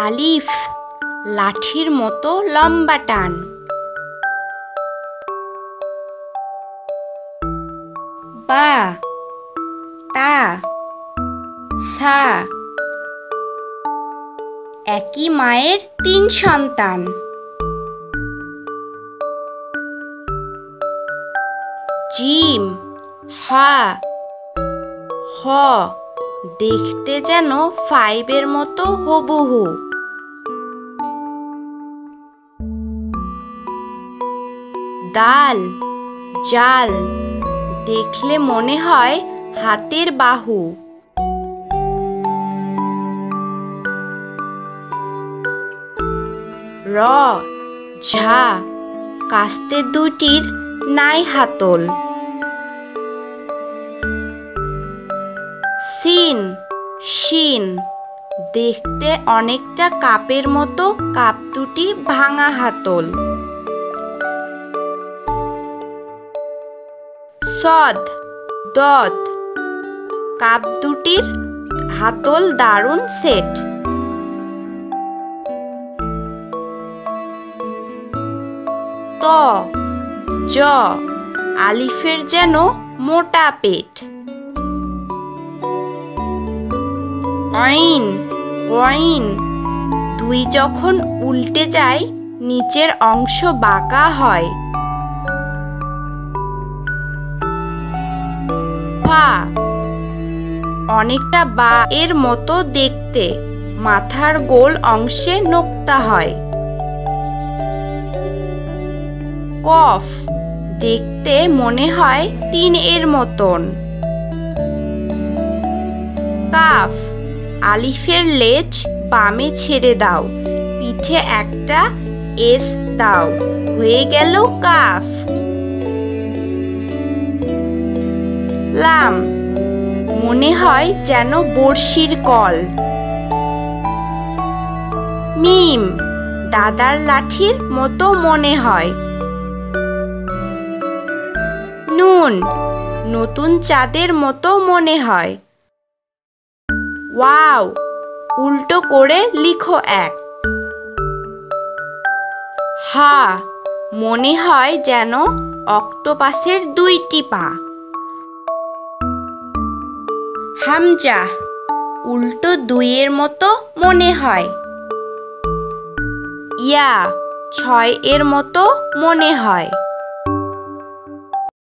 আলিফ লাঠির মতো লম্বা টান। বা তা সা একই মায়ের 3 সন্তান। জিম হা হ দেখতে যেন 5 মতো হুবহু। দাল জাল দেখলে মনে হয় হাতের বাহু। র ঝা কাস্তে দুটির নাই হাতল। সিন শিন দেখতে অনেকটা কাপের মতো, কাপ দুটি ভাঙা হাতল। সদ দদ কাপ দুটির হাতল দারুণ সেট। ত জ আলিফের যেন মোটা পেট। আইন ওয়াইন দুই যখন উল্টে যায় নিচের অংশ বাঁকা হয়। ফা অনেকটা বা এর মতো দেখতে, মাথার গোল অংশে নোক্তা হয়। কফ দেখতে মনে হয় 3 এর মতন। কাফ আলিফের লেজ বামে ছেড়ে দাও, পিঠে একটা এস দাও, হয়ে গেল কাফ। লাম মনে হয় যেন বড়শির কল। মিম দাদার লাঠির মতো মনে হয়। নুন নতুন চাঁদের মতো মনে হয়। ওয়াও উল্টো করে লিখো 1। হা মনে হয় যেন অক্টোপাসের 2টি পা। হামজা উল্টো 2 এর মতো মনে হয়। ইয়া 6 এর মতো মনে হয়।